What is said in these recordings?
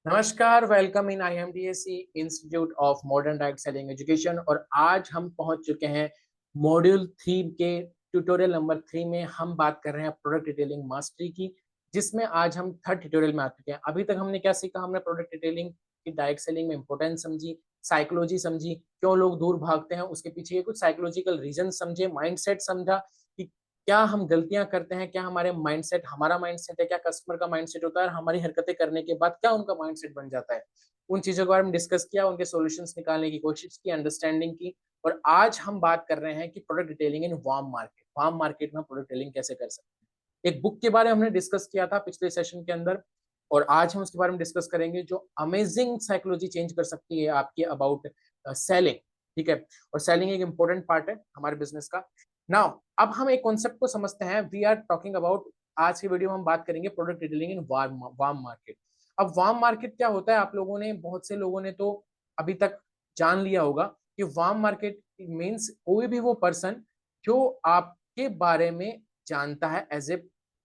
नमस्कार, welcome in IMDAC institute of modern direct selling education. और आज हम पहुंच चुके हैं मॉड्यूल 3 के ट्यूटोरियल नंबर 3 में। हम बात कर रहे हैं प्रोडक्ट डिटेलिंग मास्टरी की, जिसमें आज हम थर्ड ट्यूटोरियल में आ चुके हैं। अभी तक हमने क्या सीखा? हमने प्रोडक्ट डिटेलिंग की डायरेक्ट सेलिंग में इंपॉर्टेंस समझी, साइकोलॉजी समझी, क्यों लोग दूर भागते हैं, उसके पीछे के कुछ साइकोलॉजिकल रीजन समझे, माइंडसेट समझा कि क्या हम गलतियां करते हैं, क्या हमारे माइंडसेट हमारा माइंडसेट है, क्या कस्टमर का माइंडसेट होता है, और हमारी हरकतें करने के बाद क्या उनका माइंडसेट बन जाता है। उन चीजों के बारे में डिस्कस किया, उनके सॉल्यूशंस निकालने की कोशिश की, अंडरस्टैंडिंग की। और आज हम बात कर रहे हैं कि product detailing in warm market, warm market में प्रोडक्ट डिटेलिंग कैसे कर सकते हैं। एक बुक के बारे में हमने डिस्कस किया था पिछले सेशन के अंदर, और आज हम उसके बारे में डिस्कस करेंगे जो अमेजिंग साइकोलॉजी चेंज कर सकती है आपकी अबाउट सेलिंग। ठीक है, और सेलिंग एक इंपॉर्टेंट पार्ट है हमारे बिजनेस का। नाउ अब हम एक कॉन्सेप्ट को समझते हैं। वी आर टॉकिंग अबाउट, आज की वीडियो में हम बात करेंगे product detailing in warm market. अब वार्म मार्केट क्या होता है? आप लोगों ने, बहुत से लोगों ने तो अभी तक जान लिया होगा कि वार्म मार्केट मीन्स कोई भी वो पर्सन जो आपके बारे में जानता है एज ए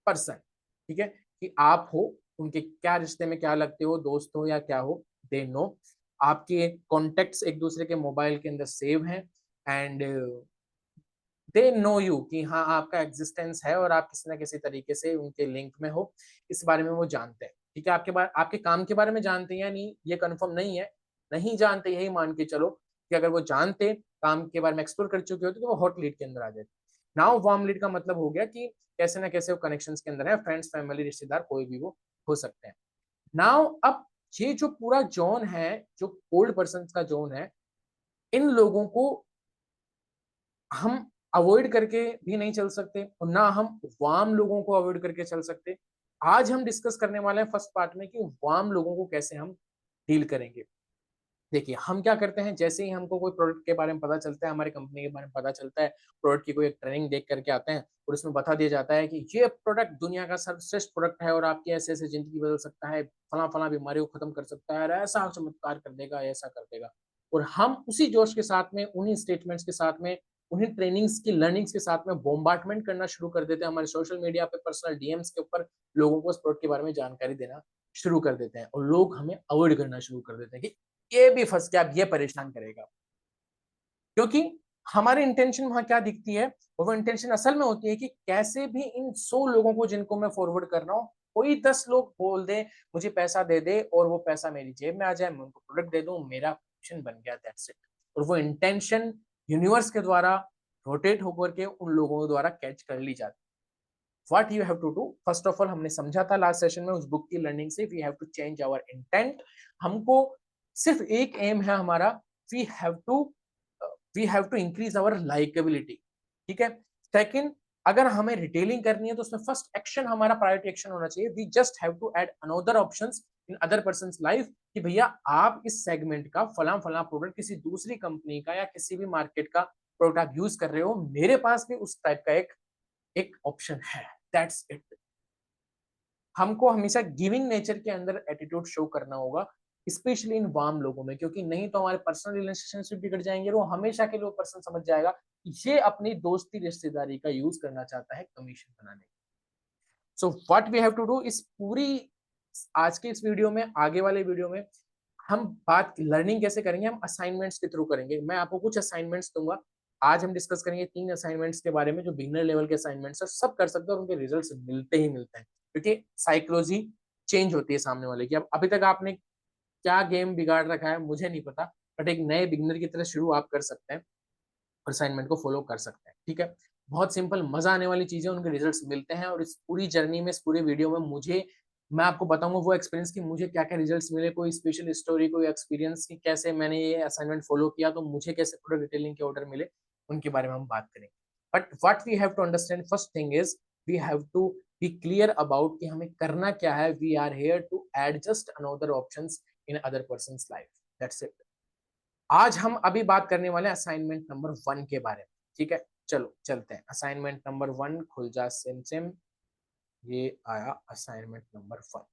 पर्सन। ठीक है, कि आप हो, उनके क्या रिश्ते में क्या लगते हो, दोस्त हो या क्या हो, दे नो। आपके कॉन्टेक्ट्स एक दूसरे के मोबाइल के अंदर सेव हैं, एंड दे नो यू कि हाँ आपका एग्जिस्टेंस है और आप किसी ना किसी तरीके से उनके लिंक में हो। इस बारे में वो जानते हैं। ठीक है, आपके बारे, आपके काम के बारे में जानते हैं या नहीं ये कंफर्म नहीं है, नहीं जानते, यही मान के चलो कि अगर वो जानते, काम के बारे में एक्सप्लोर कर चुके होते तो वो हॉट लीड के अंदर आ जाते। नाउ वार्म लीड का मतलब हो गया कि कैसे ना कैसे वो कनेक्शंस के अंदर है, फ्रेंड्स, फैमिली, रिश्तेदार, कोई भी वो हो सकते हैं। नाउ अब ये जो पूरा जोन है, जो कोल्ड पर्सन का जोन है, इन लोगों को हम अवॉइड करके भी नहीं चल सकते और ना हम वार्म लोगों को अवॉइड करके चल सकते। आज हम डिस्कस करने वाले हैं फर्स्ट पार्ट में कि वार्म लोगों को कैसे हम डील करेंगे। देखिए, हम क्या करते हैं, जैसे ही हमको कोई प्रोडक्ट के बारे में पता चलता है, हमारी कंपनी के बारे में पता चलता है, प्रोडक्ट की कोई एक ट्रेनिंग देख करके आते हैं और उसमें बता दिया जाता है कि ये प्रोडक्ट दुनिया का सर्वश्रेष्ठ प्रोडक्ट है और आपकी ऐसे ऐसे जिंदगी बदल सकता है, फला फला बीमारियों को खत्म कर सकता है, ऐसा चमत्कार कर देगा, ऐसा कर देगा। और हम उसी जोश के साथ में, उन्हीं स्टेटमेंट्स के साथ में, उन्हीं ट्रेनिंग्स की लर्निंग्स के साथ में बॉम्बार्टमेंट करना शुरू कर देते हैं। हमारे सोशल मीडिया पे, पर्सनल डीएम्स के ऊपर लोगों को उस प्रोडक्ट के बारे में जानकारी देना शुरू कर देते हैं, और लोग हमें अवॉइड करना शुरू कर देते हैं कि ये भी फंस गया, अब ये परेशान करेगा। क्योंकि हमारी इंटेंशन वहां क्या दिखती है, और वो इंटेंशन असल में होती है कि कैसे भी इन 100 लोगों को जिनको मैं फॉरवर्ड कर रहा हूँ, कोई 10 लोग बोल दे मुझे पैसा दे दे और वो पैसा मेरी जेब में आ जाए, मैं उनको प्रोडक्ट दे दूं, मेरा मिशन बन गया, दैट्स इट। और वो इंटेंशन यूनिवर्स के द्वारा रोटेट होकर के उन लोगों द्वारा कैच कर ली जाती है। What you have to do, first of all, हमने समझा था लास्ट सेशन में उस बुक की लर्निंग से, we have to change our intent. हमको सिर्फ एक एम है हमारा, we have to we have to increase our likeability. ठीक है। सेकंड, अगर हमें रिटेलिंग करनी है तो उसमें फर्स्ट एक्शन हमारा प्रायोरिटी एक्शन होना चाहिए, we just have to add another options in other person life, कि भैया आप इस सेगमेंट का फला फला प्रोडक्ट किसी दूसरी कंपनी का या किसी भी मार्केट का प्रोडक्ट आप यूज कर रहे हो, मेरे पास भी उस टाइप का एक एक ऑप्शन है, दैट्स इट। हमको हमेशा गिविंग नेचर के अंदर एटीट्यूड शो करना होगा, स्पेशली इन वार्म लोगों में, क्योंकि नहीं तो हमारे पर्सनल रिलेशनशिप बिगड़ जाएंगे। वो हमेशा के लिए पर्सन समझ जाएगा कि ये अपनी दोस्ती रिश्तेदारी का यूज करना चाहता है कमीशन बनाने। So what we have to do, इस पूरी आज के इस वीडियो में, आगे वाले वीडियो में हम बात लर्निंग कैसे करेंगे, हम असाइनमेंट्स के थ्रू करेंगे। मैं आपको कुछ असाइनमेंट्स दूंगा। आज हम डिस्कस करेंगे 3 असाइनमेंट्स के बारे में जो बिगिनर लेवल के असाइनमेंट्स है, सब कर सकते हैं और उनके रिजल्ट्स मिलते ही मिलते हैं, क्योंकि साइकोलॉजी चेंज होती है सामने वाले की। अब अभी तक आपने क्या गेम बिगाड़ रखा है मुझे नहीं पता, बट एक नए बिगिनर की तरह शुरू आप कर सकते हैं और असाइनमेंट को फॉलो कर सकते हैं। ठीक है, बहुत सिंपल, मजा आने वाली चीजें, उनके रिजल्ट्स मिलते हैं। और इस पूरी जर्नी में, इस पूरे वीडियो में मुझे, मैं आपको बताऊंगा वो एक्सपीरियंस की मुझे क्या क्या रिजल्ट्स मिले, कोई स्पेशल स्टोरी, कोई एक्सपीरियंस की कैसे मैंने ये असाइनमेंट फॉलो किया तो मुझे कैसे प्रोडक्ट डिटेलिंग के ऑर्डर मिले, उनके बारे में हम बात करेंगे। But what we have to understand, first thing is we have to be clear about कि हमें करना क्या है। We are here to add just another options in other person life, that's it. आज हम अभी बात करने वाले हैं असाइनमेंट नंबर 1 के बारे में। ठीक है, चलो चलते हैं। असाइनमेंट नंबर 1 खुल जा, सिम सिम, ये आया असाइनमेंट नंबर 1।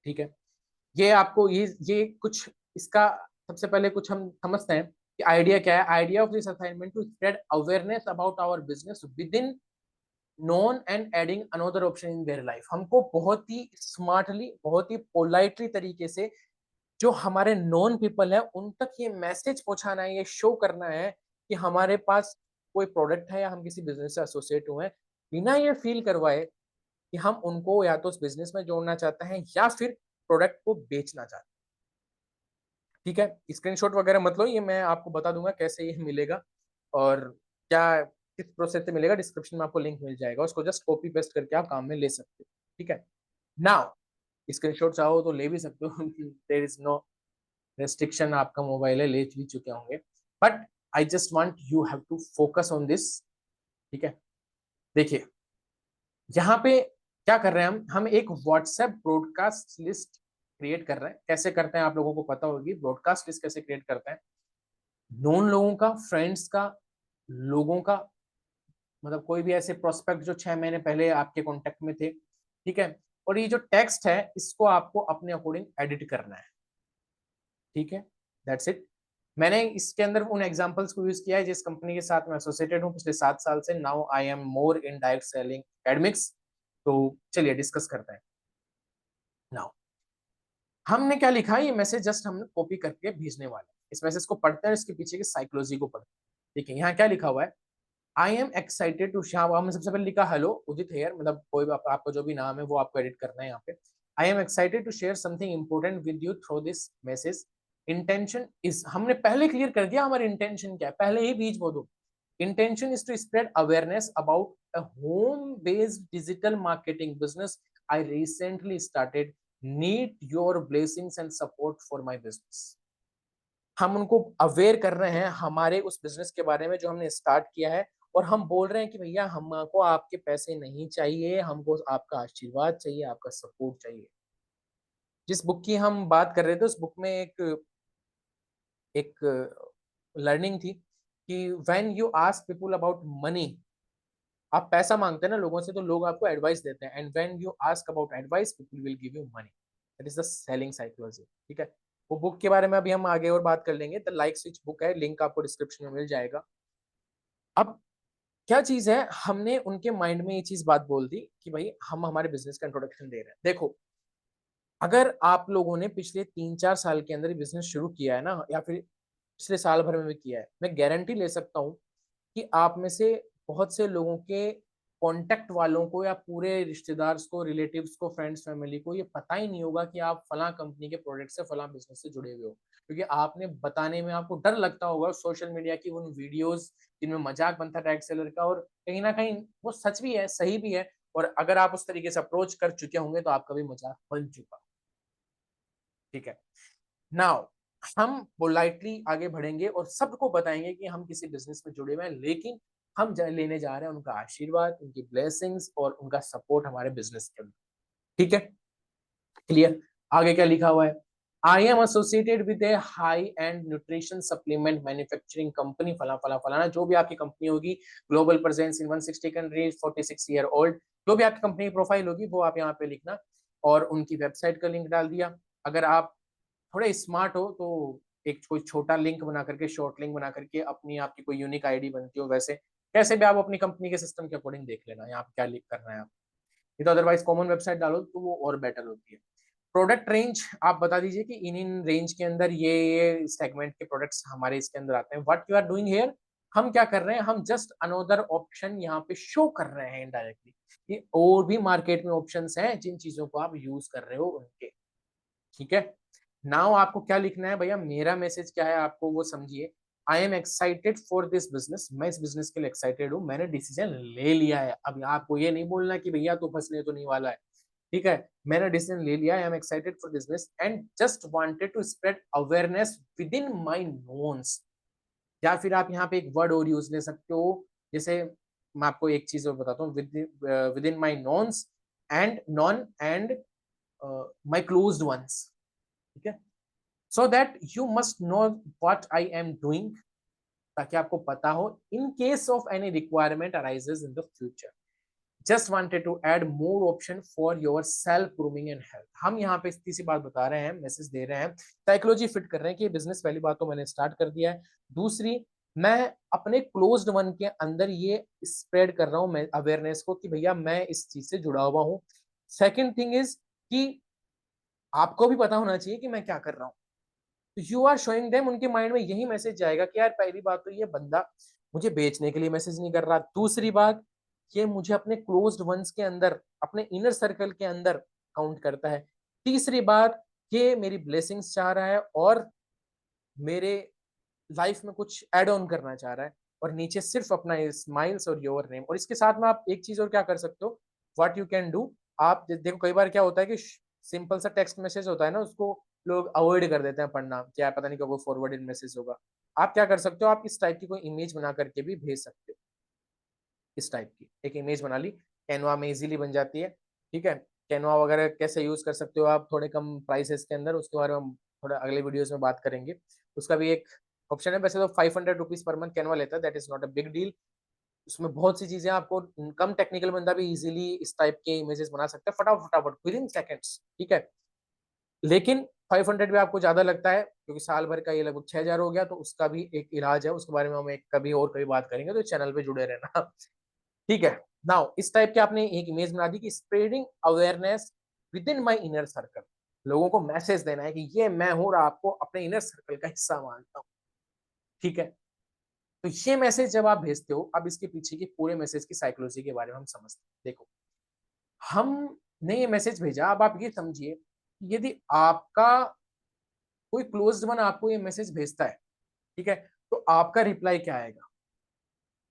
ठीक है, ये आपको ये कुछ इसका, सबसे पहले कुछ हम समझते हैं कि आइडिया क्या है। Idea of this assignment to spread awareness about our business with in known and adding another option in their life. हमको बहुत ही स्मार्टली, बहुत ही पोलाइटली तरीके से जो हमारे नॉन पीपल है उन तक ये मैसेज पहुंचाना है, ये शो करना है कि हमारे पास कोई प्रोडक्ट है या हम किसी बिजनेस से एसोसिएट हुए हैं, बिना ये फील करवाए कि हम उनको या तो उस बिजनेस में जोड़ना चाहते हैं या फिर प्रोडक्ट को बेचना चाहते हैं। ठीक है, स्क्रीनशॉट वगैरह मत लो, ये मैं आपको बता दूंगा कैसे ये मिलेगा और क्या किस प्रोसेस से मिलेगा। डिस्क्रिप्शन में आपको लिंक मिल जाएगा, उसको जस्ट कॉपी पेस्ट करके आप काम में ले सकते हो। ठीक है, नाउ स्क्रीनशॉट चाहो तो ले भी सकते हो देयर इज नो रेस्ट्रिक्शन, आपका मोबाइल है, ले भी चुके होंगे, but I just want you have to focus on this. ठीक है, देखिए यहाँ पे क्या कर रहे हैं हम एक व्हाट्सएप ब्रॉडकास्ट लिस्ट क्रिएट कर रहे हैं। कैसे करते हैं आप लोगों को पता होगी, ब्रॉडकास्ट लिस्ट कैसे क्रिएट करते हैं। नोन लोगों का, फ्रेंड्स का, लोगों का, मतलब कोई भी ऐसे प्रोस्पेक्ट जो 6 महीने पहले आपके कांटेक्ट में थे। ठीक है, और ये जो टेक्स्ट है इसको आपको अपने अकॉर्डिंग एडिट करना है। ठीक है, दैट्स इट। मैंने इसके अंदर उन एग्जांपल्स को यूज किया है जिस कंपनी के साथ मैं एसोसिएटेड हूँ पिछले 7 साल से। Now I am more in direct selling academics. तो चलिए डिस्कस करते हैं। नाउ हमने क्या लिखा है, ये मैसेज जस्ट हमने कॉपी करके भेजने वाले हैं। इस मैसेज को पढ़ते हैं, इसके पीछे की साइकोलॉजी को पढ़ते हैं। ठीक है, यहाँ क्या लिखा हुआ है, आई एम एक्साइटेड टू, हमने सबसे पहले लिखा हेलो उदित हेयर, मतलब कोई आपका जो भी नाम है वो आपको एडिट करना है यहाँ पे। I am excited to share something important with you through this message. Intention is, हमने पहले क्लियर कर दिया हमारी इंटेंशन क्या है, पहले ही बीच बो दो। Intention is to spread awareness about a home based digital marketing business I recently started, need your blessings and support for my business. हम उनको अवेयर कर रहे हैं हमारे उस बिजनेस के बारे में जो हमने स्टार्ट किया है, और हम बोल रहे हैं कि भैया हमको आपके पैसे नहीं चाहिए, हमको आपका आशीर्वाद चाहिए, आपका सपोर्ट चाहिए। जिस बुक की हम बात कर रहे थे उस बुक में एक एक लर्निंग थी कि when you ask people about money, आप पैसा मांगते हैं ना लोगों से तो लोग आपको एडवाइस देते हैं, and when you ask about advice people will give you money. That is the selling psychology. ठीक है, वो बुक के बारे में अभी हम आगे और बात कर लेंगे। द लाइक स्विच बुक है, लिंक आपको डिस्क्रिप्शन में मिल जाएगा। अब क्या चीज है, हमने उनके माइंड में ये चीज बात बोल दी कि भाई हम हमारे बिजनेस का इंट्रोडक्शन दे रहे हैं। देखो, अगर आप लोगों ने पिछले 3-4 साल के अंदर बिजनेस शुरू किया है ना, या फिर पिछले साल भर में भी किया है, मैं गारंटी ले सकता हूँ कि आप में से बहुत से लोगों के कांटेक्ट वालों को या पूरे रिश्तेदार को, रिलेटिव्स को, फ्रेंड्स फैमिली को ये पता ही नहीं होगा कि आप फला कंपनी के प्रोडक्ट से, फला बिजनेस से जुड़े हुए हो, क्योंकि आपने बताने में आपको डर लगता होगा सोशल मीडिया की उन वीडियोस जिनमें मजाक बनता है टैग सेलर का, और कहीं ना कहीं वो सच भी है, सही भी है, और अगर आप उस तरीके से अप्रोच कर चुके होंगे तो आपका भी मजाक बन चुका। ठीक है, नाउ हम पोलाइटली आगे बढ़ेंगे और सबको बताएंगे कि हम किसी बिजनेस में जुड़े हुए हैं, लेकिन हम लेने जा रहे हैं उनका आशीर्वाद, उनकी ब्लेसिंग्स और उनका सपोर्ट हमारे बिजनेस के अंदर। ठीक है, क्लियर। आगे क्या लिखा हुआ है, I am associated with A high and nutrition supplement manufacturing company फला फला फलाना, जो भी आपकी कंपनी होगी, global presence in 160 countries, 46 year old, जो भी आपकी कंपनी की प्रोफाइल होगी वो आप यहाँ पे लिखना, और उनकी वेबसाइट का लिंक डाल दिया। अगर आप थोड़े स्मार्ट हो तो एक कोई छोटा लिंक बना करके, शॉर्ट लिंक बना करके अपनी आपकी कोई यूनिक आईडी बनती हो, वैसे कैसे भी आप अपनी कंपनी के सिस्टम के अकॉर्डिंग देख लेना यहाँ पे क्या लिख करना है आप। नहीं तो अदरवाइज कॉमन वेबसाइट डालो तो वो और बेटर होती है। प्रोडक्ट रेंज आप बता दीजिए कि इन रेंज के अंदर ये सेगमेंट के प्रोडक्ट्स हमारे इसके अंदर आते हैं। What you are doing here, हम क्या कर रहे हैं, हम जस्ट अनदर ऑप्शन यहाँ पे शो कर रहे हैं इनडायरेक्टली कि और भी मार्केट में ऑप्शंस हैं जिन चीजों को आप यूज कर रहे हो उनके। ठीक है, नाउ आपको क्या लिखना है भैया, मेरा मैसेज क्या है आपको वो समझिए। आई am excited for this business, मैं इस बिजनेस के लिए एक्साइटेड हूँ, मैंने डिसीजन ले लिया है। अब आपको ये नहीं बोलना कि भैया तू फंसने तो नहीं वाला है। ठीक है, मैंने डिसीजन ले लिया, I am excited for business and just wanted to spread awareness with in my knowns. या फिर आप यहाँ पे एक वर्ड और यूज ले सकते हो, जैसे मैं आपको एक चीज और बताता हूँ, with in my knowns and known and my closed ones. ठीक है, so that you must know what I am doing, ताकि आपको पता हो in case of any requirement arises in the future. Just wanted to add more option for your self grooming and health. हम यहाँ पे इतनी सी बात बता रहे हैं, मैसेज दे रहे हैं, साइकोलॉजी फिट कर रहे हैं कि बिजनेस, पहली बात तो मैंने स्टार्ट कर दिया है। दूसरी, मैं अपने क्लोज्ड वन के अंदर ये स्प्रेड कर रहा हूँ मैं अवेयरनेस को कि भैया मैं इस चीज से जुड़ा हुआ हूँ। सेकंड थिंग इज कि आपको भी पता होना चाहिए कि मैं क्या कर रहा हूँ। यू आर शोइंग देम, उनके माइंड में यही मैसेज जाएगा कि यार पहली बात तो ये बंदा मुझे बेचने के लिए मैसेज नहीं कर रहा, दूसरी बात ये मुझे अपने क्लोज्ड वंस के अंदर, अपने इनर सर्कल के अंदर काउंट करता है, तीसरी बात ये मेरी ब्लेसिंग्स चाह रहा है और मेरे लाइफ में कुछ एड ऑन करना चाह रहा है, और नीचे सिर्फ अपना स्माइल्स और योर नेम। और इसके साथ में आप एक चीज और क्या कर सकते हो, व्हाट यू कैन डू, आप देखो कई बार क्या होता है कि सिंपल सा टेक्स्ट मैसेज होता है ना, उसको लोग अवॉइड कर देते हैं पढ़ना, क्या पता नहीं कब वो फॉरवर्डेड मैसेज होगा। आप क्या कर सकते हो, आप इस टाइप की कोई इमेज बना करके भी भेज सकते हो। इस टाइप की एक इमेज बना ली, कैनवा में इजीली बन जाती है। ठीक है, कैनवा वगैरह कैसे यूज कर सकते हो आप थोड़े कम प्राइसेस के अंदर, उसके बारे में हम थोड़ा अगले वीडियोस में बात करेंगे। उसका भी एक ऑप्शन है, वैसे तो 500 रुपीज पर मंथ कैनवा लेता है, that is not a big deal. उसमें बहुत सी चीजें आपको, कम टेक्निकल बंदा भी इजीली इस टाइप के इमेजेस बना सकता है फटाफट फटाफट विद इन सेकेंड्स। ठीक है, लेकिन 500 भी आपको ज्यादा लगता है क्योंकि साल भर का ये लगभग 6000 हो गया, तो उसका भी एक इलाज है, उसके बारे में हम एक कभी और कभी बात करेंगे, तो चैनल पे जुड़े रहना। ठीक है, नाउ इस टाइप के आपने एक इमेज बना दी कि spreading awareness with in my inner circle, लोगों को मैसेज देना है कि ये मैं हूं और आपको अपने इनर सर्कल का हिस्सा मानता हूँ। ठीक है, तो ये मैसेज जब आप भेजते हो, अब इसके पीछे की पूरे मैसेज की साइकोलॉजी के बारे में हम समझते हैं। देखो, हमने ये मैसेज भेजा, अब आप ये समझिए, यदि आपका कोई क्लोज्ड वन आपको ये मैसेज भेजता है, ठीक है, तो आपका रिप्लाई क्या आएगा।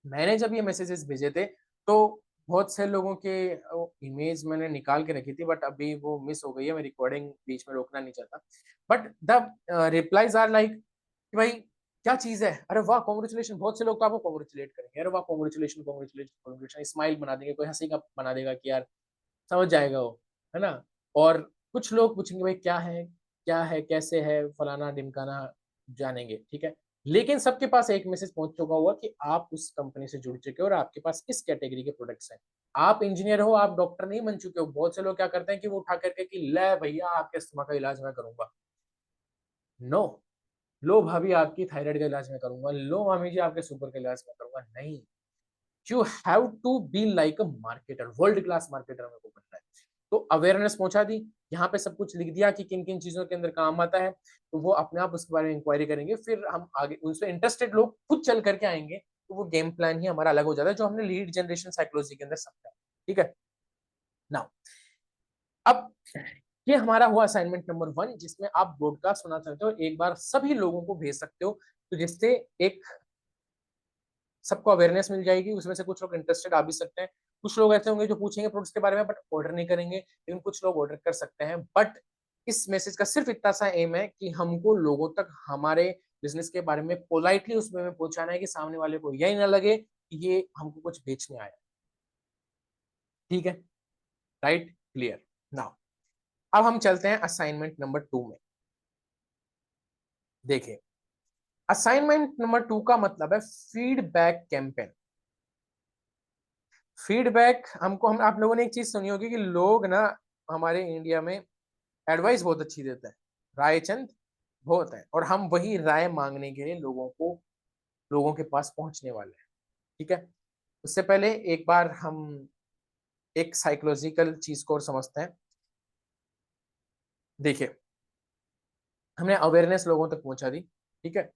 मैंने जब ये मैसेजेस भेजे थे, तो बहुत से लोगों के इमेज मैंने निकाल के रखी थी, बट अभी वो मिस हो गई है, मैं रिकॉर्डिंग बीच में रोकना नहीं चाहता। But the replies are like कि भाई क्या चीज है, अरे वाह कॉन्ग्रेचुलेशन, बहुत से लोग तो आपको कॉन्ग्रेचुलेट करेंगे, अरे वाह कॉन्ग्रेचुलेशन कॉन्ग्रेचुलेशन कॉन्ग्रेचुलेशन, स्माइल बना देंगे, कोई हंसी का बना देगा कि यार समझ जाएगा वो, है ना। और कुछ लोग पूछेंगे भाई क्या है कैसे है, फलाना ढिमकाना, जानेंगे। ठीक है, लेकिन सबके पास एक मैसेज पहुंच चुका हुआ कि आप उस कंपनी से जुड़ चुके हो और आपके पास इस कैटेगरी के प्रोडक्ट्स हैं। आप इंजीनियर हो, आप डॉक्टर नहीं बन चुके हो। बहुत से लोग क्या करते हैं कि वो उठा करके कि ले भैया आपके अस्थमा का इलाज मैं करूंगा, नो, लो भाभी आपकी थायराइड का इलाज मैं करूंगा, लो मामी जी आपके शुगर का इलाज मैं करूंगा, नहीं। You have to be like a marketer, world class marketer मेरे को बनना है। तो अवेयरनेस पहुंचा दी, यहाँ पे सब कुछ लिख दिया कि किन किन चीजों के अंदर काम आता है, तो वो अपने आप उसके बारे में इंक्वायरी करेंगे, फिर हम आगे उनसे इंटरेस्टेड लोग खुद चल करके आएंगे, तो वो गेम प्लान ही हमारा अलग हो जाता है जो हमने लीड जनरेशन साइकोलॉजी के अंदर समझा। ठीक है, नाउ अब ये हमारा हुआ असाइनमेंट नंबर 1, जिसमें आप ब्रॉडकास्ट होना चाहते हो, एक बार सभी लोगों को भेज सकते हो, तो जिससे एक सबको अवेयरनेस मिल जाएगी। उसमें से कुछ लोग इंटरेस्टेड आ भी सकते हैं, कुछ लोग ऐसे होंगे जो पूछेंगे प्रोडक्ट्स के बारे में बट ऑर्डर नहीं करेंगे, लेकिन कुछ लोग ऑर्डर कर सकते हैं। बट इस मैसेज का सिर्फ इतना सा एम है कि हमको लोगों तक हमारे बिजनेस के बारे में पोलाइटली उसमें पहुंचाना है कि सामने वाले को यही ना लगे कि ये हमको कुछ बेचने आया। ठीक है, राइट, क्लियर। नाउ अब हम चलते हैं असाइनमेंट नंबर 2 में। देखिए, असाइनमेंट नंबर 2 का मतलब है फीडबैक कैंपेन। फीडबैक हमको, हम आप लोगों ने एक चीज सुनी होगी कि लोग ना हमारे इंडिया में एडवाइस बहुत अच्छी देते हैं, राय चंद बहुत है, और हम वही राय मांगने के लिए लोगों के पास पहुंचने वाले हैं। ठीक है, उससे पहले एक बार हम एक साइकोलॉजिकल चीज को और समझते हैं। देखिए, हमने अवेयरनेस लोगों तक पहुंचा दी। ठीक है,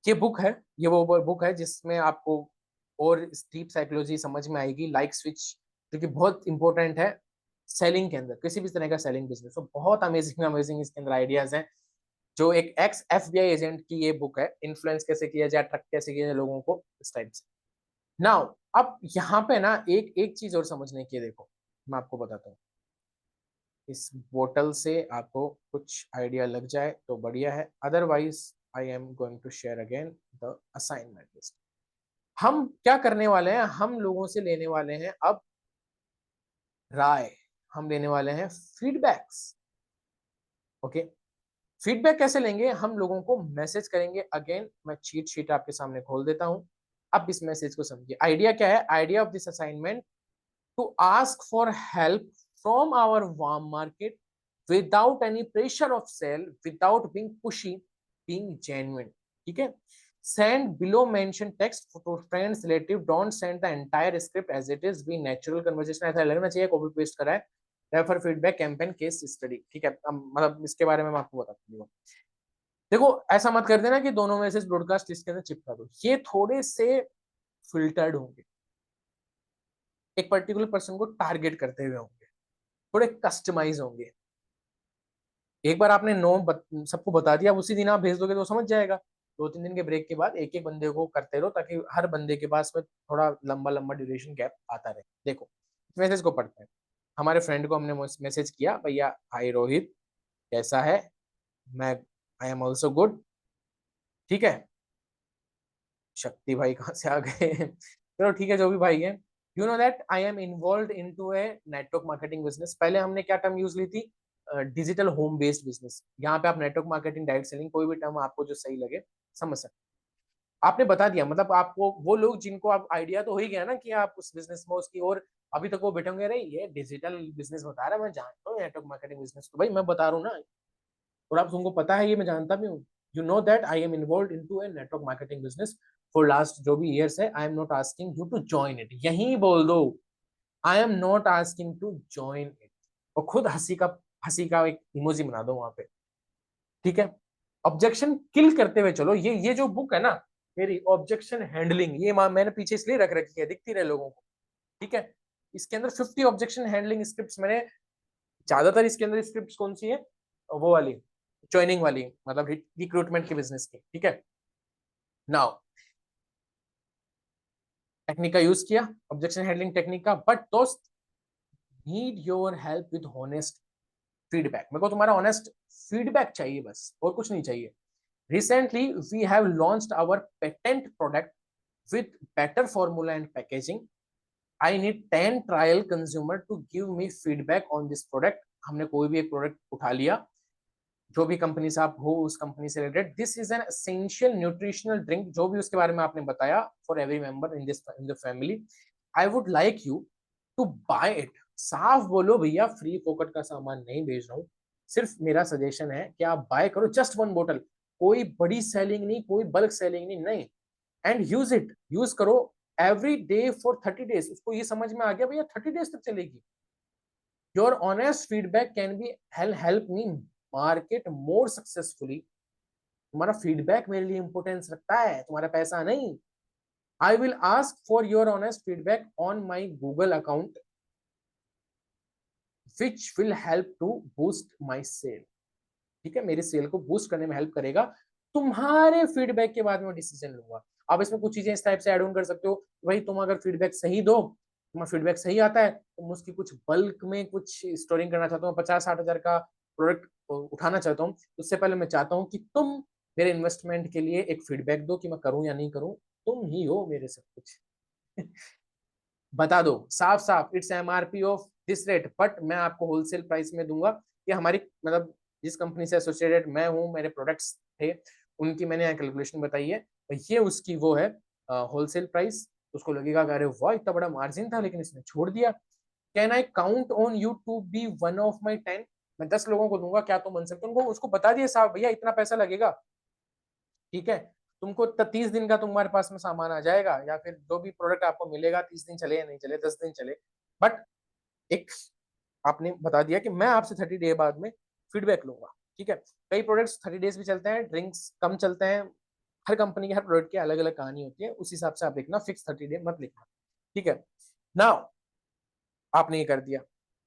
ये बुक है, ये वो बुक है जिसमें आपको और डीप साइकोलॉजी समझ में आएगी, लाइक स्विच, जो कि बहुत इंपॉर्टेंट है सेलिंग के अंदर, किसी भी तरह का सेलिंग बिजनेस। तो बहुत अमेजिंग अमेजिंग इसके अंदर आइडियाज हैं, जो एक एक्स एफबीआई एजेंट की ये बुक है, इन्फ्लुएंस कैसे किया जाए, ट्रक कैसे किया जाए लोगों को, इस टाइप से। नाउ अब यहाँ पे ना एक एक चीज और समझने की है, देखो मैं आपको बताता हूँ, इस बोतल से आपको कुछ आइडिया लग जाए तो बढ़िया है, otherwise I am going to share again the assignment list. हम क्या करने वाले हैं, हम लोगों से लेने वाले हैं अब राय, हम लेने वाले हैं फीडबैक्स। ओके, फीडबैक कैसे लेंगे, हम लोगों को मैसेज करेंगे। अगेन मैं चीट शीट आपके सामने खोल देता हूं, अब इस मैसेज को समझिए। आइडिया क्या है, idea of this assignment to ask for help from our warm market without any pressure of sale, without being pushy, being genuine. ठीक है, Send below mentioned text to friends, relative. Don't send the entire script as it is. Be natural conversation. ऐसा लगना चाहिए copy paste करा है. Refer feedback campaign case study. ठीक है, मतलब इसके बारे में मैं आपको बताता हूँ. देखो ऐसा मत कर देना कि दोनों मैसेज ब्रॉडकास्ट इसके अंदर चिपका दो. ये थोड़े से फिल्टर्ड होंगे, एक पर्टिकुलर पर्सन को टारगेट करते हुए होंगे, थोड़े कस्टमाइज होंगे. एक बार आपने सबको बता दिया, उसी दिन आप भेज दोगे तो समझ जाएगा. 2-3 दिन के ब्रेक के बाद एक एक बंदे को करते रहो, ताकि हर बंदे के पास में थोड़ा लंबा लंबा ड्यूरेशन गैप आता रहे. देखो मैसेज को पढ़ते हैं. हमारे फ्रेंड को हमने मैसेज किया, भैया हाय रोहित, कैसा है? मैं आई एम ऑल्सो गुड. ठीक है, शक्ति भाई कहाँ से आ गए? चलो ठीक है, जो भी भाई है. You know that I am involve into a network marketing business. पहले हमने क्या टर्म यूज ली थी? Digital home based business. यहाँ पे आप नेटवर्क मार्केटिंग, डायरेक्ट सेलिंग, कोई भी टर्म आपको जो सही लगे समझ सकते. आपने बता दिया, मतलब आपको वो लोग जिनको आप आइडिया तो हो ही गया ना कि आप उस बिजनेस में उसकी, और अभी तक वो बैठेंगे अरे ये डिजिटल बिजनेस बता रहा है, मैं जानता हूँ नेटवर्क मार्केटिंग बिजनेस, तो भाई मैं बता रहा हूँ ना, और आप तुमको पता है ये मैं जानता भी हूँ. You know that I am involve into a network marketing business for last जो भी ईयर्स है. I am not asking you to join it. यही बोल दो, I am not asking to join it, और खुद हंसी का एक इमोजी बना दो वहां पे. ठीक है, ऑब्जेक्शन किल करते हुए चलो. ये जो बुक है ना मेरी, ऑब्जेक्शन हैंडलिंग, ये मैंने पीछे इसलिए रख रखी है, दिखती रहे लोगों को. ठीक है, इसके अंदर 50 ऑब्जेक्शन हैंडलिंग स्क्रिप्ट्स मैंने. ज्यादातर इसके अंदर स्क्रिप्ट्स कौन सी है? वो वाली, ज्वाइनिंग वाली, मतलब रिक्रूटमेंट के बिजनेस की. ठीक है, नाउ टेक्निक का यूज किया, ऑब्जेक्शन हैंडलिंग टेक्निक का. बट दोस्त, need your help with honest feedback. मेरे को तुम्हारा ऑनेस्ट फीडबैक चाहिए बस, और कुछ नहीं चाहिए. Recently we have launched our patent product with better formula and packaging. I need 10 trial consumer to give me feedback on this product. हमने कोई भी एक प्रोडक्ट उठा लिया, जो भी कंपनी से आप हो उस कंपनी से related. This is an essential nutritional drink, जो भी उसके बारे में आपने बताया, for every member in the family. I would like you to buy it. साफ बोलो भैया, फ्री फोकट का सामान नहीं बेच रहा हूँ, सिर्फ मेरा सजेशन है कि आप बाय करो जस्ट 1 बोतल. कोई बड़ी सेलिंग नहीं, कोई बल्क सेलिंग नहीं, नहीं. एंड यूज करो एवरी डे फॉर 30 days. उसको ये समझ में आ गया भैया 30 days तक चलेगी. Your honest feedback can be help me market more successfully. तुम्हारा फीडबैक मेरे लिए इंपोर्टेंस रखता है, तुम्हारा पैसा नहीं. I will ask for your honest feedback on my Google account which will help to boost my sale. ठीक है, मेरी सेल को बूस्ट करने में हेल्प करेगा. तुम्हारे फीडबैक के बाद में डिसीजन लूंगा. आप इसमें कुछ चीजें इस टाइप से ऐड ऑन कर सकते हो. भाई तुम अगर फीडबैक सही दो, तुम्हारा फीडबैक सही आता है, तुम उसकी कुछ बल्क में कुछ स्टोरिंग करना चाहता हूँ, 50-60 हजार का प्रोडक्ट उठाना चाहता हूँ, उससे पहले मैं चाहता हूँ कि तुम मेरे इन्वेस्टमेंट के लिए एक फीडबैक दो कि मैं करूँ या नहीं करूँ. तुम ही हो मेरे सब कुछ. बता दो साफ साफ, it's MRP of this rate, but मैं आपको होलसेल प्राइस में दूंगा. ये हमारी, मतलब जिस कंपनी से एसोसिएटेड मैं हूँ, मेरे प्रोडक्ट्स थे, उनकी मैंने यहाँ कैलकुलेशन बताई है. ये उसकी वो है होलसेल प्राइस. उसको लगेगा कि अरे वाह इतना बड़ा मार्जिन था, लेकिन इसने छोड़ दिया. Can I count on you to be one of my 10? मैं 10 लोगों को दूंगा, क्या तुम बन सकते हो? उनको उसको बता दिया साहब, भैया इतना पैसा लगेगा. ठीक है, तुमको 30 दिन का तुम्हारे पास में सामान आ जाएगा, या फिर जो भी प्रोडक्ट आपको मिलेगा 30 दिन चले या नहीं चले, 10 दिन चले, बट एक आपने बता दिया कि मैं आपसे 30 डे बाद में फीडबैक लूंगा. ठीक है, कई प्रोडक्ट्स 30 डेज भी चलते हैं, ड्रिंक्स कम चलते हैं. हर कंपनी के हर प्रोडक्ट की अलग अलग कहानी होती है, उस हिसाब से आप लिखना, फिक्स 30 डे मत लिखना. ठीक है, नाउ आपने ये कर दिया.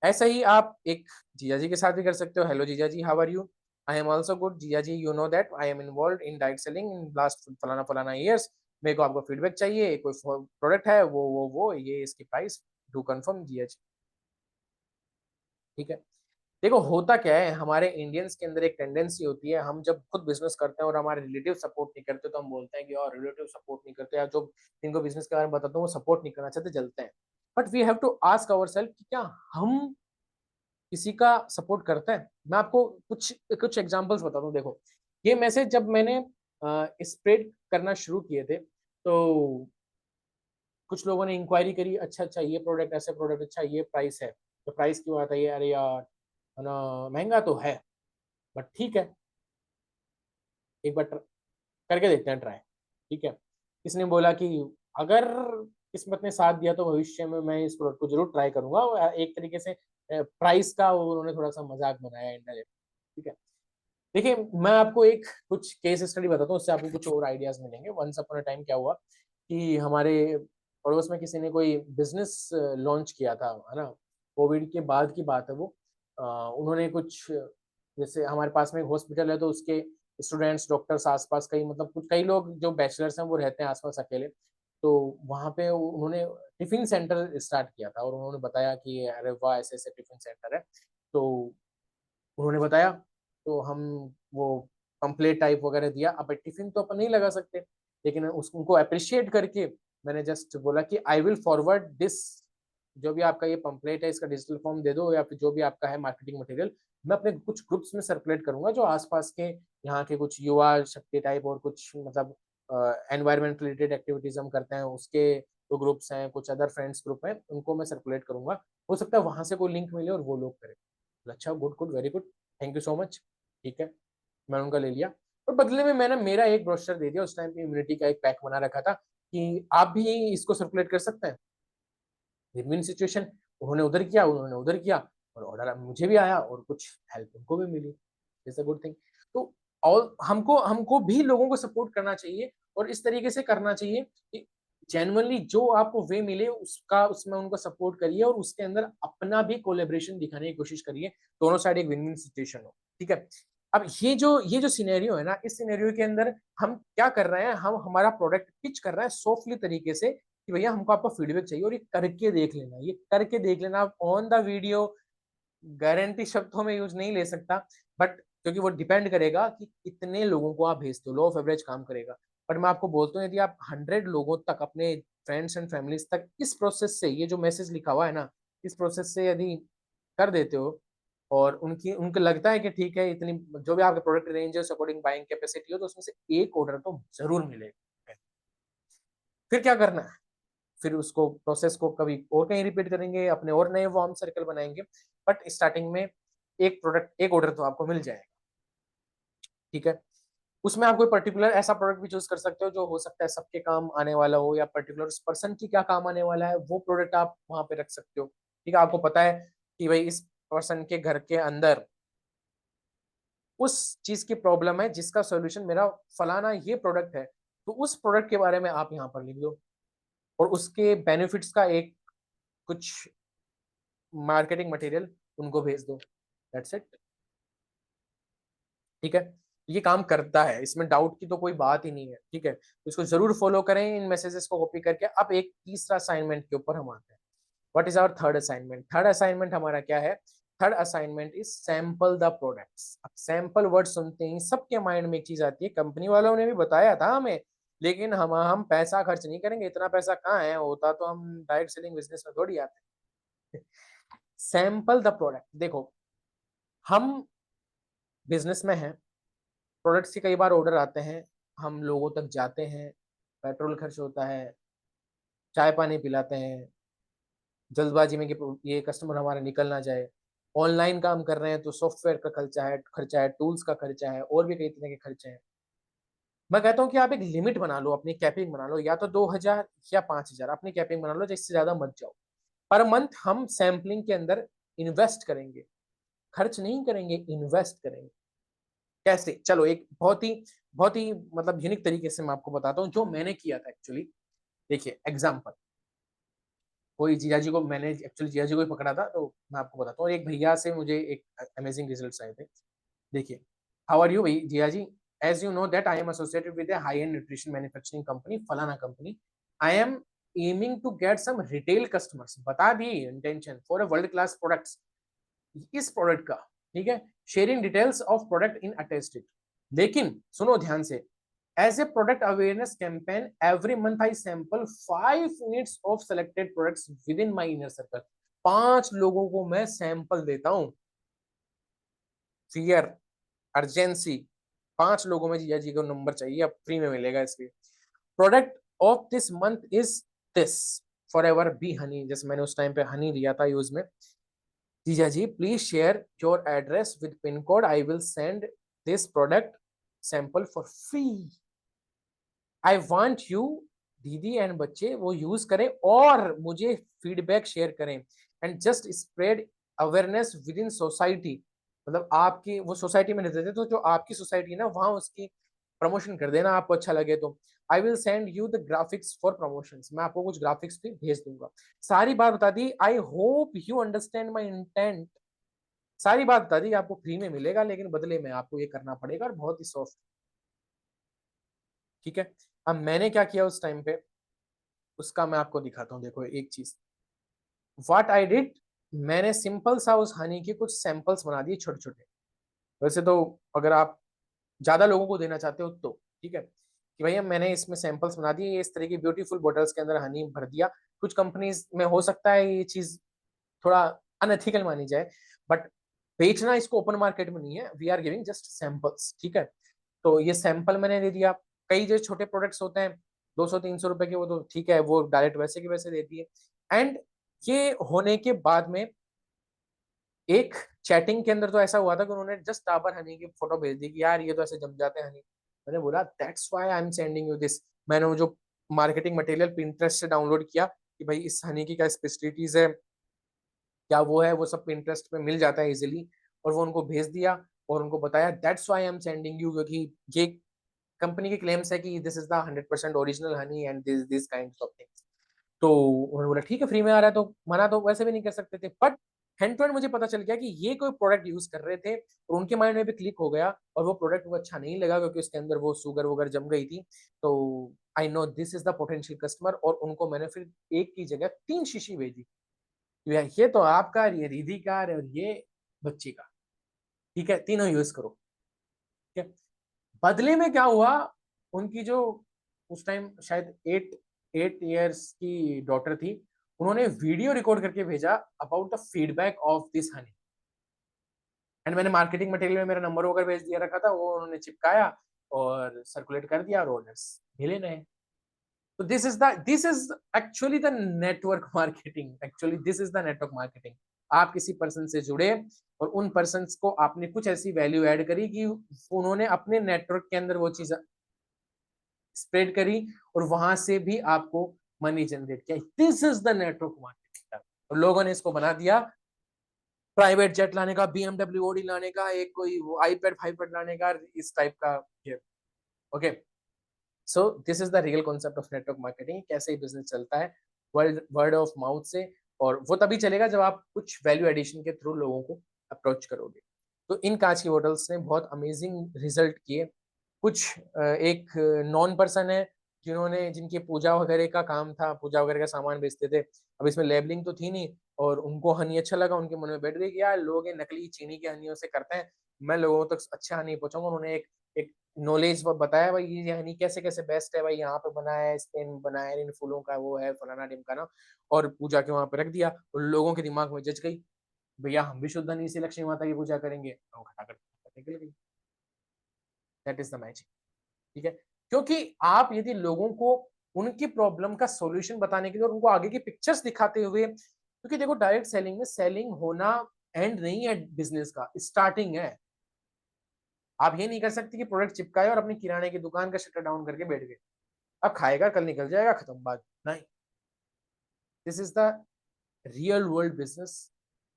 ऐसा ही आप एक जीजा जी के साथ भी कर सकते हो. हेलो जीजा जी, how are you? I am also good जीजा जी. You know that I am involve in direct selling in last फलाना फलाना ईयर्स. मेरे को आपका फीडबैक चाहिए, कोई प्रोडक्ट है वो ये इसकी प्राइस, डू कंफर्म जीजा जी. ठीक है, देखो होता क्या है, हमारे इंडियंस के अंदर एक टेंडेंसी होती है, हम जब खुद बिजनेस करते हैं और हमारे रिलेटिव सपोर्ट नहीं करते, तो हम बोलते हैं कि और रिलेटिव सपोर्ट नहीं करते, या जो जिनको बिजनेस के बारे में बताता हूँ वो सपोर्ट नहीं करना चाहते, जलते हैं. But we have to ask our self कि क्या हम किसी का सपोर्ट करते हैं? मैं आपको कुछ कुछ एग्जांपल्स बताता हूँ. देखो, ये मैसेज जब मैंने स्प्रेड करना शुरू किए थे, तो कुछ लोगों ने इंक्वायरी करी, अच्छा अच्छा ये प्रोडक्ट, ऐसे प्रोडक्ट, अच्छा ये प्राइस है, तो प्राइस क्यों आता है ये? अरे यार है ना, महंगा तो है, बट ठीक है, एक बार करके देखते हैं ट्राई. ठीक है। किसने बोला कि अगर किस्मत ने साथ दिया तो भविष्य में मैं इस प्रोडक्ट को जरूर ट्राई करूंगा, और एक तरीके से प्राइस का उन्होंने थोड़ा सा मजाक बनाया इंडायरेक्ट। ठीक है। देखिए, मैं आपको एक कुछ केस स्टडी बताता हूँ, उससे आपको कुछ और आइडियाज मिलेंगे। वंस अपॉन अ टाइम क्या हुआ कि हमारे पड़ोस में किसी ने कोई बिजनेस लॉन्च किया था, है ना। कोविड के बाद की बात है वो। उन्होंने कुछ, जैसे हमारे पास में एक हॉस्पिटल है तो उसके स्टूडेंट्स, डॉक्टर्स आसपास, कई मतलब कुछ कई लोग जो बैचलर्स हैं वो रहते हैं आसपास अकेले। तो वहाँ पे उन्होंने टिफिन सेंटर स्टार्ट किया था, और उन्होंने बताया कि अरे वाह, ऐसे ऐसे टिफिन सेंटर है। तो उन्होंने बताया, तो हम वो पंपलेट टाइप वगैरह दिया। अब टिफिन तो अपन नहीं लगा सकते, लेकिन उनको अप्रिशिएट करके मैंने जस्ट बोला कि आई विल फॉरवर्ड दिस, जो भी आपका ये पंपलेट है इसका डिजिटल फॉर्म दे दो, या फिर जो भी आपका है मार्केटिंग मटेरियल, मैं अपने कुछ ग्रुप्स में सर्कुलेट करूंगा, जो आसपास के यहाँ के कुछ युवा शक्ति टाइप और कुछ मतलब एनवायरमेंट रिलेटेड एक्टिविटीज हम करते हैं, उसके जो ग्रुप्स हैं, कुछ अदर फ्रेंड्स ग्रुप हैं, उनको मैं सर्कुलेट करूंगा। हो सकता है वहां से कोई लिंक मिले और वो लोग करें। अच्छा, good good, very good, thank you so much. ठीक है, मैंने उनका ले लिया, और बदले में मैंने मेरा एक ब्रोशर दे दिया। उस टाइम पे इम्यूनिटी का एक पैक बना रखा था कि आप भी इसको सर्कुलेट कर सकते हैं। Win win situation. उन्होंने उधर किया, उन्होंने उधर किया, और ऑर्डर मुझे भी आया और कुछ हेल्प उनको भी मिली। It's a good thing. तो और हमको हमको भी लोगों को सपोर्ट करना चाहिए, और इस तरीके से करना चाहिए कि जेन्युइनली जो आपको वे मिले उसका, उसमें उनको सपोर्ट करिए, और उसके अंदर अपना भी कोलेब्रेशन दिखाने की कोशिश करिए। दोनों साइड एक विन विन सिचुएशन हो। ठीक है। अब ये जो सिनेरियो है ना, इस सिनेरियो के अंदर हम क्या कर रहे हैं, हम हमारा प्रोडक्ट पिच कर रहे हैं सॉफ्टली तरीके से कि भैया हमको आपका फीडबैक चाहिए, और ये करके देख लेना, ये करके देख लेना। आप ऑन द वीडियो गारंटी शब्दों में यूज नहीं ले सकता, बट क्योंकि वो डिपेंड करेगा कि कितने लोगों को आप भेजते हो, लॉ ऑफ एवरेज काम करेगा। बट मैं आपको बोलता हूँ, यदि आप 100 लोगों तक, अपने फ्रेंड्स एंड फैमिलीज तक इस प्रोसेस से, ये जो मैसेज लिखा हुआ है ना, इस प्रोसेस से यदि कर देते हो, और उनकी उनको लगता है कि ठीक है, इतनी जो भी आपके प्रोडक्ट रेंज है उस अकॉर्डिंग बाइंग कैपेसिटी हो, तो उसमें से एक ऑर्डर तो जरूर मिलेगा। फिर क्या करना है, फिर उसको प्रोसेस को कभी और कहीं रिपीट करेंगे, अपने और नए वार्म सर्कल बनाएंगे, बट स्टार्टिंग में एक प्रोडक्ट, एक ऑर्डर तो आपको मिल जाएगा। ठीक है। उसमें आप कोई पर्टिकुलर ऐसा प्रोडक्ट भी चूज कर सकते हो जो हो सकता है सबके काम आने वाला हो, या पर्टिकुलर उस पर्सन की क्या काम आने वाला है, वो प्रोडक्ट आप वहां पे रख सकते हो। ठीक है। आपको पता है कि भाई इस पर्सन के घर के अंदर उस चीज की प्रॉब्लम है जिसका सॉल्यूशन मेरा फलाना ये प्रोडक्ट है, तो उस प्रोडक्ट के बारे में आप यहाँ पर लिख दो, और उसके बेनिफिट्स का एक कुछ मार्केटिंग मटेरियल उनको भेज दो। That's it. ठीक है। ये काम करता है, इसमें डाउट की तो कोई बात ही नहीं है। ठीक है, तो इसको जरूर फॉलो करें, इन मैसेजेस को कॉपी करके। अब एक तीसरा असाइनमेंट के ऊपर हम आते हैं। What is our third assignment? Third assignment हमारा क्या है? Third assignment is sample the products. अब सैंपल वर्ड सुनते ही सबके माइंड में एक चीज आती है, कंपनी वालों ने भी बताया था हमें, लेकिन हम पैसा खर्च नहीं करेंगे, इतना पैसा कहाँ है, होता तो हम डायरेक्ट सेलिंग बिजनेस में थोड़ी आते। Sample the product. देखो, हम बिजनेस में हैं, प्रोडक्ट्स के कई बार ऑर्डर आते हैं, हम लोगों तक जाते हैं, पेट्रोल खर्च होता है, चाय पानी पिलाते हैं, जल्दबाजी में कि ये कस्टमर हमारा निकल ना जाए। ऑनलाइन काम कर रहे हैं तो सॉफ्टवेयर का खर्चा है, टूल्स का खर्चा है, और भी कई तरह के खर्चे हैं। मैं कहता हूँ कि आप एक लिमिट बना लो, अपनी कैपिंग बना लो, या तो 2000 या 5000 अपनी कैपिंग बना लो, जिससे ज्यादा मत जाओ। पर मंथ हम सैम्पलिंग के अंदर इन्वेस्ट करेंगे, खर्च नहीं करेंगे, इन्वेस्ट करेंगे। कैसे? चलो एक बहुत ही मतलब यूनिक तरीके से मैं आपको बताता हूँ, जो मैंने किया था एक्चुअली। देखिए एग्जाम्पल, कोई जिया जी को मैंने एक्चुअली जिया जी को ही पकड़ा था, तो मैं आपको बताता हूँ। एक भैया से मुझे एक अमेजिंग रिजल्ट्स आए थे। देखिए, हाउ आर यू भाई जिया जी? As you know that I am associated with a high end nutrition manufacturing company, फलाना company. I am aiming to get some retail customers, बता the intention for a world class products, इस product का। ठीक है। Sharing details of product in attested. लेकिन सुनो ध्यान से, as a product awareness campaign every month I sample 5 units of selected products with in my inner circle. 5 लोगों को मैं सैंपल देता हूं। फियर, अर्जेंसी, 5 लोगों में जिया जी को नंबर चाहिए, अब फ्री में मिलेगा इसलिए। Product of this month is this, for ever be Honey. जैसे मैंने उस टाइम पे हनी लिया था यूज में। जीजा जी please share your address with pin code, I will send this product sample for free. I want you, दीदी एंड बच्चे वो यूज करें और मुझे फीडबैक शेयर करें and just spread awareness with in society. मतलब आपकी वो सोसाइटी में रहते थे तो जो आपकी सोसाइटी है ना वहां उसकी प्रमोशन कर देना आपको अच्छा लगे तो। आई will send you the graphics for promotions, मैं आपको कुछ ग्राफिक्स भी भेज दूंगा। सारी बात बता दी। I hope you understand my intent. सारी बात बता दी, आपको फ्री में मिलेगा लेकिन बदले में आपको ये करना पड़ेगा और बहुत ही सॉफ्ट। ठीक है, अब मैंने क्या किया उस टाइम पे उसका मैं आपको दिखाता हूँ। देखो एक चीज, व्हाट आई डिड, मैंने सिंपल सा उस हनी के कुछ सैंपल्स बना दिए छोटे छोटे। वैसे तो अगर आप ज्यादा लोगों को देना चाहते हो तो ठीक है कि भैया मैंने इसमें सैंपल्स बना दिए, इस तरह की ब्यूटीफुल बॉटल्स के अंदर हनी भर दिया। कुछ कंपनीज में हो सकता है ये चीज थोड़ा अनएथिकल मानी जाए, बट बेचना इसको ओपन मार्केट में नहीं है, we are giving just samples. ठीक है, तो ये सैंपल मैंने दे दिया। कई जो छोटे प्रोडक्ट्स होते हैं 200-300 रुपए के, वो तो ठीक है, वो डायरेक्ट वैसे के वैसे दे दिए। एंड ये होने के बाद में एक चैटिंग के अंदर तो ऐसा हुआ था कि उन्होंने जस्ट डाबर हनी की फोटो भेज दी कि यार ये तो ऐसे जम जाते हैं हनी। मैंने बोला that's why I am sending you this. मैंने वो जो मार्केटिंग मटेरियल पिंटरेस्ट से डाउनलोड किया कि भाई इस हनी की क्या स्पेशलिटीज है, क्या वो है, वो सब पिंटरेस्ट पे मिल जाता है इजिली, और वो उनको भेज दिया और उनको बताया that's why I am sending you, क्योंकि ये कंपनी की क्लेम्स है कि this is the 100% original honey and this this kind of things. तो उन्होंने बोला ठीक है फ्री में आ रहा है तो मना तो वैसे भी नहीं कर सकते थे, बट हैंड टू हैंड मुझे पता चल गया कि ये कोई प्रोडक्ट यूज कर रहे थे और उनके माइंड में भी क्लिक हो गया और वो प्रोडक्ट वो अच्छा नहीं लगा क्योंकि उसके अंदर वो शुगर वगैरह जम गई थी। तो I know this is the potential customer, और उनको मैंने फिर एक की जगह 3 शीशी भेजी। ये तो आपका, ये रिधि का और ये बच्ची का, ठीक है, तीनों यूज करो। ठीक है, बदले में क्या हुआ, उनकी जो उस टाइम शायद 8 ईयर्स की डॉटर थी, उन्होंने वीडियो रिकॉर्ड करके भेजा about the feedback of this Honey. And मैंने मार्केटिंग मटेरियल में मेरा नंबर वगैरह भेज दिया रखा था, वो उन्होंने चिपकाया और सर्कुलेट कर दिया और ऑर्डर्स मिले नहीं। तो this is actually the network marketing, actually this is the network marketing. आप किसी पर्सन से जुड़े और उन पर्सन को आपने कुछ ऐसी वैल्यू ऐड करी कि उन्होंने अपने नेटवर्क के अंदर वो चीज स्प्रेड करी और वहां से भी आपको मनी जनरेट किया। This is the network marketing. और लोगों ने इसको बना दिया प्राइवेट जेट लाने का, BMW ओडी लाने का, एक कोई आईपैड फाइपैड लाने का, इस टाइप का। ये okay, so this is the real concept of network marketing, कैसे ही बिजनेस चलता है वर्ल्ड वर्ड ऑफ माउथ से। और वो तभी चलेगा जब आप कुछ वैल्यू एडिशन के थ्रू लोगों को अप्रोच करोगे। तो इन कांच की बोटल्स ने बहुत अमेजिंग रिजल्ट किए। कुछ एक नॉन पर्सन है जिन्होंने, जिनकी पूजा वगैरह का काम था, पूजा वगैरह का सामान बेचते थे। अब इसमें लेबलिंग तो थी नहीं और उनको हनी अच्छा लगा, उनके मन में बैठ गई कि यार लोग ये नकली चीनी के हनियों से करते हैं, मैं लोगों तक अच्छा हनी पहुंचाऊंगा। उन्होंने एक एक नॉलेज बताया भाई ये हनी कैसे कैसे बेस्ट है, भाई यहाँ पे बना है, स्पेन बना है, इन फूलों का वो है फलाना ढिमकाना, और पूजा के वहां पे रख दिया और लोगों के दिमाग में जच गई भैया हम भी शुद्ध हनी से लक्ष्मी माता की पूजा करेंगे, और खटाखट निकल गई। That is the magic. ठीक है, क्योंकि आप यदि लोगों को उनकी प्रॉब्लम का सॉल्यूशन बताने के लिए और उनको आगे की पिक्चर्स दिखाते हुए, क्योंकि देखो डायरेक्ट सेलिंग में सेलिंग होना एंड नहीं है, बिजनेस का स्टार्टिंग है। आप ये नहीं कर सकते कि प्रोडक्ट चिपकाए और अपनी किराने की दुकान का शटर डाउन करके बैठ गए, अब खाएगा कल निकल जाएगा खत्म बात नहीं। This is the real world business.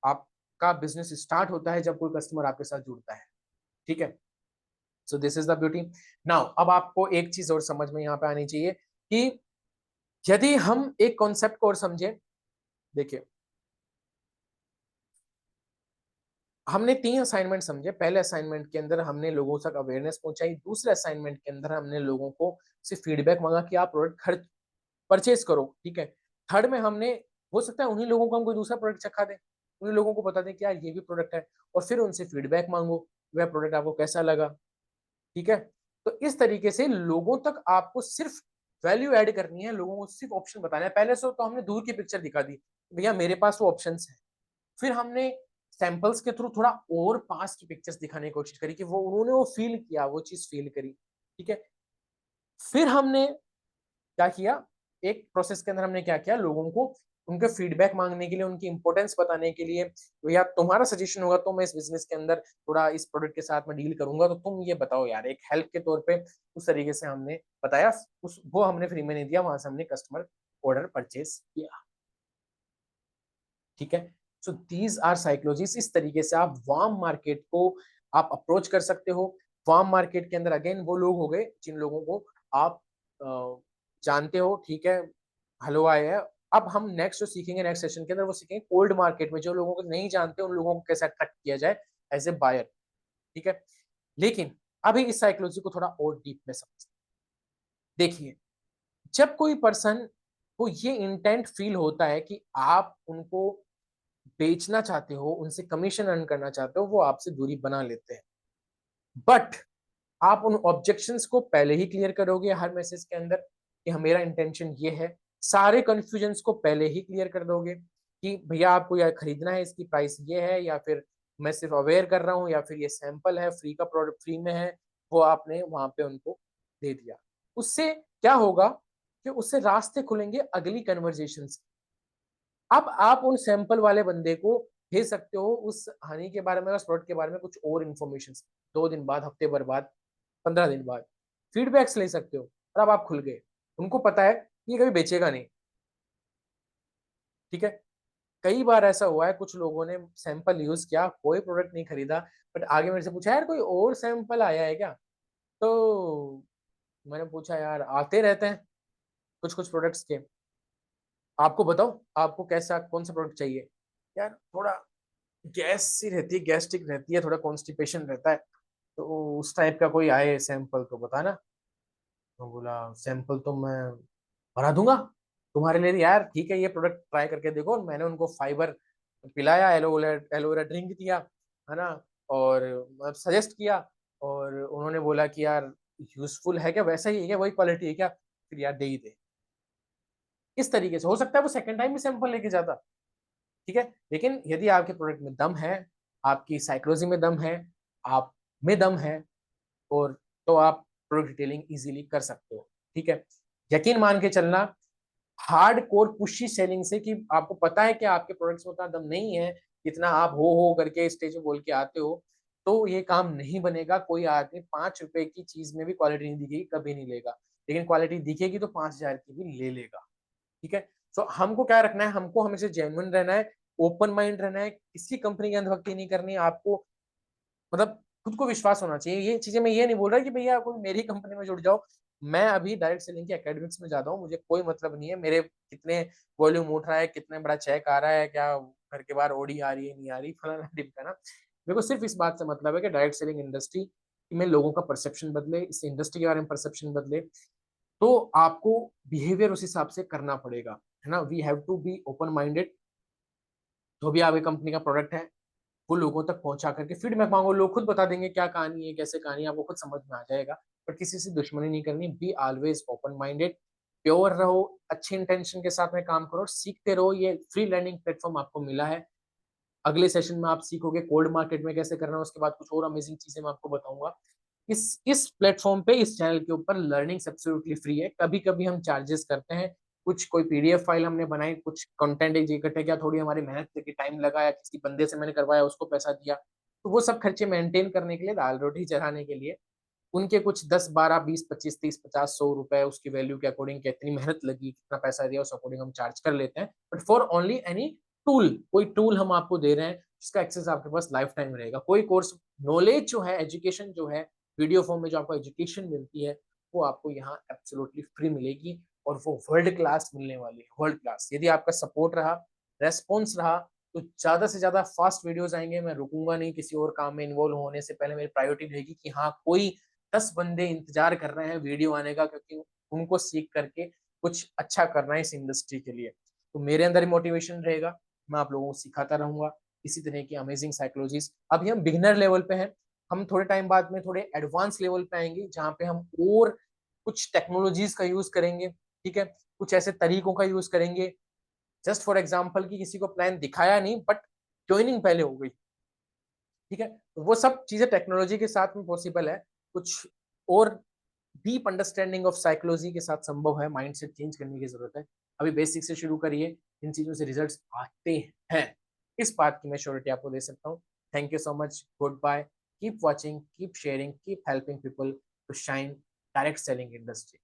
आपका बिजनेस स्टार्ट होता है जब कोई कस्टमर आपके साथ जुड़ता है। ठीक है, so this is the beauty. Now अब आपको एक चीज और समझ में यहाँ पे आनी चाहिए कि यदि हम एक कॉन्सेप्ट को और समझे, देखिए हमने 3 असाइनमेंट समझे। पहले असाइनमेंट के अंदर हमने लोगों तक अवेयरनेस पहुंचाई, दूसरे असाइनमेंट के अंदर हमने लोगों को से फीडबैक मांगा कि आप प्रोडक्ट खर्च परचेज करो। ठीक है, थर्ड में हमने, हो सकता है उन्हीं लोगों को हम कोई दूसरा प्रोडक्ट चखा दें, उन्हीं लोगों को बता दें कि यार ये भी प्रोडक्ट है, और फिर उनसे फीडबैक मांगो वह प्रोडक्ट आपको कैसा लगा। ठीक है, तो इस तरीके से लोगों तक आपको सिर्फ वैल्यू ऐड करनी है, लोगों को सिर्फ ऑप्शन बताना है। पहले से तो हमने दूर की पिक्चर दिखा दी भैया मेरे पास वो ऑप्शन है, फिर हमने सैंपल्स के थ्रू थोड़ा और पास की पिक्चर्स दिखाने की कोशिश करी कि वो उन्होंने वो फील किया, वो चीज फील करी। ठीक है, फिर हमने क्या किया, एक प्रोसेस के अंदर हमने क्या किया, लोगों को उनके फीडबैक मांगने के लिए, उनकी इंपॉर्टेंस बताने के लिए, या तुम्हारा सजेशन होगा तो मैं इस बिजनेस के अंदर थोड़ा इस प्रोडक्ट के साथ में डील करूंगा, तो तुम ये बताओ यार, एक हेल्प के तौर पे उस तरीके से हमने बताया, उस वो हमने फ्री में नहीं दिया, वहां से हमने कस्टमर ऑर्डर परचेज किया। ठीक है, सो दीज आर साइकोलॉजीज। इस तरीके से आप वार्म मार्केट को आप अप्रोच कर सकते हो। वार्म मार्केट के अंदर अगेन वो लोग हो गए जिन लोगों को आप जानते हो, ठीक है, हलवा है। अब हम नेक्स्ट जो सीखेंगे नेक्स्ट सेशन के अंदर, वो सीखेंगे कोल्ड मार्केट में जो लोगों को नहीं जानते उन लोगों को कैसे अट्रैक्ट किया जाए एज ए बायर। ठीक है, लेकिन अभी इस साइकोलॉजी को थोड़ा और डीप में समझते हैं। देखिए, जब कोई पर्सन को ये इंटेंट फील होता है कि आप उनको बेचना चाहते हो, उनसे कमीशन अर्न करना चाहते हो, वो आपसे दूरी बना लेते हैं। बट आप उन ऑब्जेक्शंस को पहले ही क्लियर करोगे हर मैसेज के अंदर कि हाँ मेरा इंटेंशन ये है, सारे कंफ्यूजन्स को पहले ही क्लियर कर दोगे कि भैया आपको यार खरीदना है, इसकी प्राइस ये है, या फिर मैं सिर्फ अवेयर कर रहा हूँ, या फिर ये सैंपल है, फ्री का प्रोडक्ट फ्री में है, वो आपने वहां पे उनको दे दिया। उससे क्या होगा कि उससे रास्ते खुलेंगे अगली कन्वर्जेशन। अब आप उन सैंपल वाले बंदे को भेज सकते हो उस हनी के बारे में, उस प्रोडक्ट के बारे में कुछ और इन्फॉर्मेशन, 2 दिन बाद, हफ्ते भर बाद, 15 दिन बाद फीडबैक्स ले सकते हो। और अब आप खुल गए, उनको पता है कि ये कभी बेचेगा नहीं। ठीक है, कई बार ऐसा हुआ है, कुछ लोगों ने सैंपल यूज किया, कोई प्रोडक्ट नहीं खरीदा, बट आगे मेरे से पूछा यार कोई और सैंपल आया है क्या, तो मैंने पूछा यार आते रहते हैं कुछ कुछ प्रोडक्ट्स के, आपको बताओ आपको कैसा कौन सा प्रोडक्ट चाहिए। यार थोड़ा गैस सी रहती है, गैस्ट्रिक रहती है, थोड़ा कॉन्स्टिपेशन रहता है, तो उस टाइप का कोई आए सैंपल तो बताना। तो बोला सैंपल तो मैं बना दूंगा तुम्हारे लिए यार, ठीक है ये प्रोडक्ट ट्राई करके देखो। और मैंने उनको फाइबर पिलाया, एलोवेरा एलोवेरा ड्रिंक दिया, है ना, और सजेस्ट किया, और उन्होंने बोला कि यार यूजफुल है क्या, वैसा ही है क्या, वही क्वालिटी है क्या, फिर यार दे ही दे। इस तरीके से हो सकता है वो सेकंड टाइम भी सैंपल लेके जाता। ठीक है, लेकिन यदि आपके प्रोडक्ट में दम है, आपकी साइकोलॉजी में दम है, आप में दम है, और तो आप प्रोडक्ट डिटेलिंग इजीली कर सकते हो। ठीक है, यकीन मान के चलना, हार्ड कोर पुशी सेलिंग से, कि आपको पता है कि आपके प्रोडक्ट्स में उतना दम नहीं है, जितना आप हो करके स्टेज में बोल के आते हो, तो ये काम नहीं बनेगा। कोई आदमी 5 रुपए की चीज में भी क्वालिटी नहीं दिखेगी कभी नहीं लेगा, लेकिन क्वालिटी दिखेगी तो 5,000 की भी ले लेगा। ठीक है, सो हमको क्या रखना है, हमको हमेशा जेन्युइन रहना है, ओपन माइंड रहना है, किसी कंपनी की अंधभक्ति नहीं करनी है आपको। मतलब खुद को विश्वास होना चाहिए। ये चीजें मैं ये नहीं बोल रहा कि भैया कोई मेरी कंपनी में जुड़ जाओ। मैं अभी डायरेक्ट सेलिंग के एकेडमिक्स में जाता हूँ, मुझे कोई मतलब नहीं है मेरे कितने वॉल्यूम उठ रहा है, कितने बड़ा चेक आ रहा है, क्या घर के बाहर ओडी आ रही है नहीं आ रही, फलाना ढिमकाना। मेरे को सिर्फ इस बात से मतलब है कि डायरेक्ट सेलिंग इंडस्ट्री में लोगों का परसेप्शन बदले, इस इंडस्ट्री के बारे में परसेप्शन बदले, तो आपको बिहेवियर उस हिसाब से करना पड़ेगा, है ना। We have to be open minded. जो भी आपकी कंपनी का प्रोडक्ट है वो लोगों तक पहुंचा करके फीडबैक मांगो, लोग खुद बता देंगे क्या कहानी है, कैसे कहानी है, आपको खुद समझ में आ जाएगा। पर किसी से दुश्मनी नहीं करनी, be always open minded, pure रहो, अच्छे इंटेंशन के साथ में काम करो, सीखते रहो। ये फ्री लर्निंग प्लेटफॉर्म आपको मिला है, अगले सेशन में आप सीखोगे कोल्ड मार्केट में कैसे करना है, उसके बाद कुछ और अमेजिंग चीजें मैं आपको बताऊंगा। इस प्लेटफॉर्म पे, इस चैनल के ऊपर लर्निंग एब्सोल्युटली फ्री है। कभी कभी हम चार्जेस करते हैं, कुछ कोई पीडीएफ फाइल हमने बनाई, कुछ कंटेंट एक इकट्ठे किया, थोड़ी हमारी मेहनत लगी, टाइम लगा, या किसी बंदे से मैंने करवाया उसको पैसा दिया, तो वो सब खर्चे मेंटेन करने के लिए, दाल रोटी चढ़ाने के लिए, उनके कुछ 10, 12, 20, 25, 30, 50, 100 रुपए उसकी वैल्यू के अकॉर्डिंग, कितनी मेहनत लगी, कितना पैसा दिया, उस अकॉर्डिंग हम चार्ज कर लेते हैं। But for only any tool, कोई टूल हम आपको दे रहे हैं जिसका एक्सेस आपके पास लाइफ टाइम रहेगा। कोई कोर्स, नॉलेज जो है, एजुकेशन जो है, वीडियो फॉर्म में जो आपको एजुकेशन मिलती है, वो आपको यहाँ एब्सोल्युटली फ्री मिलेगी, और वो वर्ल्ड क्लास मिलने वाली है, वर्ल्ड क्लास। यदि आपका सपोर्ट रहा, रेस्पॉन्स रहा, तो ज्यादा से ज्यादा फास्ट वीडियोस आएंगे। मैं रुकूंगा नहीं किसी और काम में इन्वॉल्व होने से पहले, मेरी प्रायोरिटी रहेगी कि हाँ कोई 10 बंदे इंतजार कर रहे हैं वीडियो आने का, क्योंकि उनको सीख करके कुछ अच्छा करना है इस इंडस्ट्री के लिए। तो मेरे अंदर ही मोटिवेशन रहेगा, मैं आप लोगों को सिखाता रहूंगा इसी तरह की अमेजिंग साइकोलॉजीज। अभी हम बिगिनर लेवल पे हैं, हम थोड़े टाइम बाद में थोड़े एडवांस लेवल पे आएंगे, जहाँ पे हम और कुछ टेक्नोलॉजीज का यूज करेंगे। ठीक है, कुछ ऐसे तरीकों का यूज करेंगे, जस्ट फॉर एग्जाम्पल की किसी को प्लान दिखाया नहीं, बट ज्वाइनिंग पहले हो गई। ठीक है, तो वो सब चीजें टेक्नोलॉजी के साथ में पॉसिबल है। कुछ और डीप अंडरस्टैंडिंग ऑफ साइकोलॉजी के साथ संभव है, माइंडसेट चेंज करने की जरूरत है। अभी बेसिक से शुरू करिए, इन चीज़ों से रिजल्ट्स आते हैं। इस बात की मैं श्योरिटी आपको दे सकता हूँ। Thank you so much, good bye, keep watching, keep sharing, keep helping people to shine direct selling industry.